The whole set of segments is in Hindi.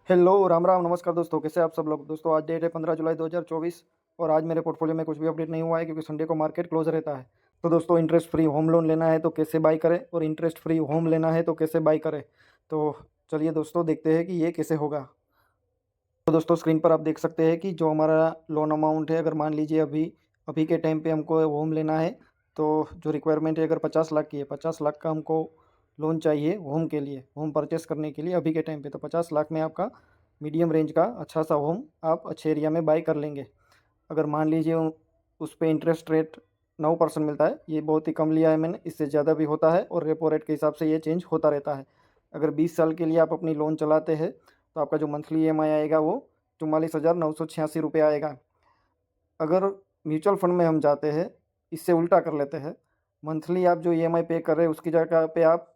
हेलो, राम राम, नमस्कार दोस्तों, कैसे आप सब लोग। दोस्तों आज डेट है 15 जुलाई 2024 और आज मेरे पोर्टफोलियो में कुछ भी अपडेट नहीं हुआ है क्योंकि संडे को मार्केट क्लोज रहता है। तो दोस्तों इंटरेस्ट फ्री होम लोन लेना है तो कैसे बाई करें और इंटरेस्ट फ्री होम लेना है तो कैसे बाई करें। तो चलिए दोस्तों देखते हैं कि ये कैसे होगा। तो दोस्तों स्क्रीन पर आप देख सकते हैं कि जो हमारा लोन अमाउंट है, अगर मान लीजिए अभी अभी के टाइम पे हमको होम लेना है तो जो रिक्वायरमेंट है अगर 50 लाख की है, 50 लाख का हमको लोन चाहिए होम के लिए, होम परचेस करने के लिए अभी के टाइम पे। तो 50 लाख में आपका मीडियम रेंज का अच्छा सा होम आप अच्छे एरिया में बाई कर लेंगे। अगर मान लीजिए उस पर इंटरेस्ट रेट 9% मिलता है, ये बहुत ही कम लिया है मैंने, इससे ज़्यादा भी होता है और रेपो रेट के हिसाब से ये चेंज होता रहता है। अगर 20 साल के लिए आप अपनी लोन चलाते हैं तो आपका जो मंथली ईएमआई आएगा वो 44,986 आएगा। अगर म्यूचुअल फंड में हम जाते हैं, इससे उल्टा कर लेते हैं, मंथली आप जो ईएमआई पे कर रहे हैं उसकी जगह पे आप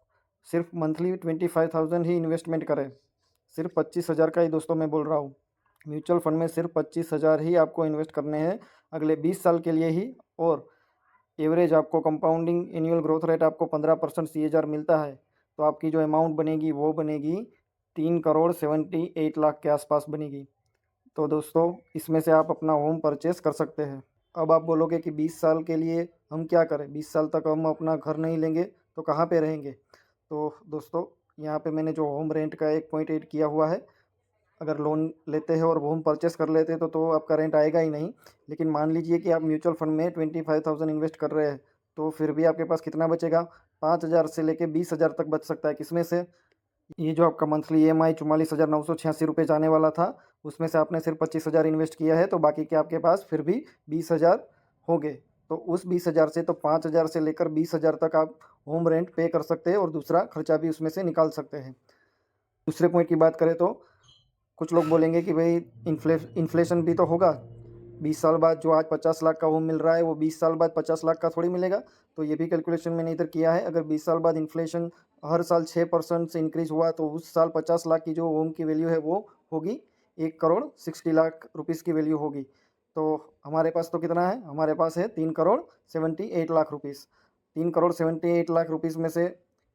सिर्फ मंथली 25,000 ही इन्वेस्टमेंट करें। सिर्फ 25,000 का ही दोस्तों मैं बोल रहा हूँ। म्यूचुअल फंड में सिर्फ 25,000 ही आपको इन्वेस्ट करने हैं अगले 20 साल के लिए ही। और एवरेज आपको कंपाउंडिंग एनुअल ग्रोथ रेट आपको 15% सीएजीआर मिलता है। तो आपकी जो अमाउंट बनेगी वो बनेगी 3,78,00,000 के आसपास बनेगी। तो दोस्तों इसमें से आप अपना होम परचेस कर सकते हैं। अब आप बोलोगे कि 20 साल के लिए हम क्या करें, 20 साल तक हम अपना घर नहीं लेंगे तो कहाँ पे रहेंगे। तो दोस्तों यहाँ पे मैंने जो होम रेंट का एक पॉइंट ऐड किया हुआ है। अगर लोन लेते हैं और होम परचेस कर लेते हैं तो आपका रेंट आएगा ही नहीं। लेकिन मान लीजिए कि आप म्यूचुअल फंड में 25,000 इन्वेस्ट कर रहे हैं तो फिर भी आपके पास कितना बचेगा, 5,000 से लेके 20,000 तक बच सकता है। किसमें से, ये जो आपका मंथली ईएमआई 44,986 जाने वाला था उसमें से आपने सिर्फ 25,000 इन्वेस्ट किया है, तो बाकी के आपके पास फिर भी 20,000 हो गए। तो उस 20,000 से तो 5,000 से लेकर 20,000 तक आप होम रेंट पे कर सकते हैं और दूसरा खर्चा भी उसमें से निकाल सकते हैं। दूसरे पॉइंट की बात करें तो कुछ लोग बोलेंगे कि भाई इन्फ्लेशन भी तो होगा, 20 साल बाद जो आज 50 लाख का होम मिल रहा है वो 20 साल बाद 50 लाख का थोड़ी मिलेगा। तो ये भी कैलकुलेशन मैंने इधर किया है। अगर 20 साल बाद इन्फ्लेशन हर साल 6% से इंक्रीज हुआ तो उस साल 50 लाख की जो होम की वैल्यू है वो होगी 1,60,00,000 की वैल्यू होगी। तो हमारे पास तो कितना है, हमारे पास है 3,78,00,000। 3,78,00,000 में से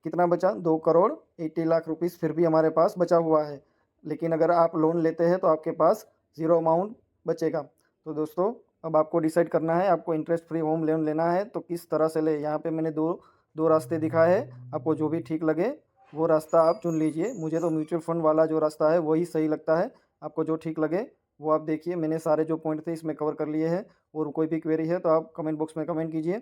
कितना बचा, 2,80,00,000 फिर भी हमारे पास बचा हुआ है। लेकिन अगर आप लोन लेते हैं तो आपके पास ज़ीरो अमाउंट बचेगा। तो दोस्तों अब आपको डिसाइड करना है आपको इंटरेस्ट फ्री होम लोन लेना है तो किस तरह से ले। यहाँ पे मैंने दो दो रास्ते दिखाए हैं, आपको जो भी ठीक लगे वो रास्ता आप चुन लीजिए। मुझे तो म्यूचुअल फंड वाला जो रास्ता है वही सही लगता है। आपको जो ठीक लगे वो आप देखिए। मैंने सारे जो पॉइंट थे इसमें कवर कर लिए हैं और कोई भी क्वेरी है तो आप कमेंट बॉक्स में कमेंट कीजिए।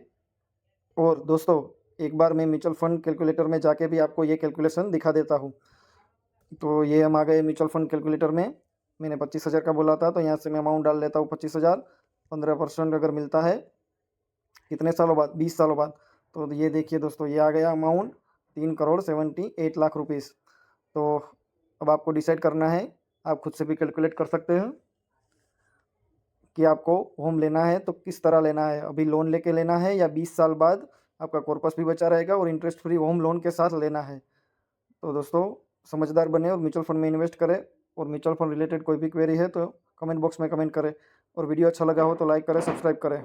और दोस्तों एक बार मैं म्यूचुअल फंड कैलकुलेटर में जाके भी आपको ये कैलकुलेशन दिखा देता हूँ। तो ये हम आ गए म्यूचुअल फंड कैलकुलेटर में। मैंने 25,000 का बोला था तो यहाँ से मैं अमाउंट डाल देता हूँ 25,000। 15% अगर मिलता है कितने सालों बाद, 20 सालों बाद। तो ये देखिए दोस्तों ये आ गया अमाउंट 3,78,00,000। तो अब आपको डिसाइड करना है, आप खुद से भी कैलकुलेट कर सकते हैं कि आपको होम लेना है तो किस तरह लेना है, अभी लोन लेके लेना है या 20 साल बाद आपका कॉर्पस भी बचा रहेगा और इंटरेस्ट फ्री होम लोन के साथ लेना है। तो दोस्तों समझदार बने और म्यूचुअल फंड में इन्वेस्ट करें। और म्यूचुअल फंड रिलेटेड कोई भी क्वेरी है तो कमेंट बॉक्स में कमेंट करें। और वीडियो अच्छा लगा हो तो लाइक करें, सब्सक्राइब करें।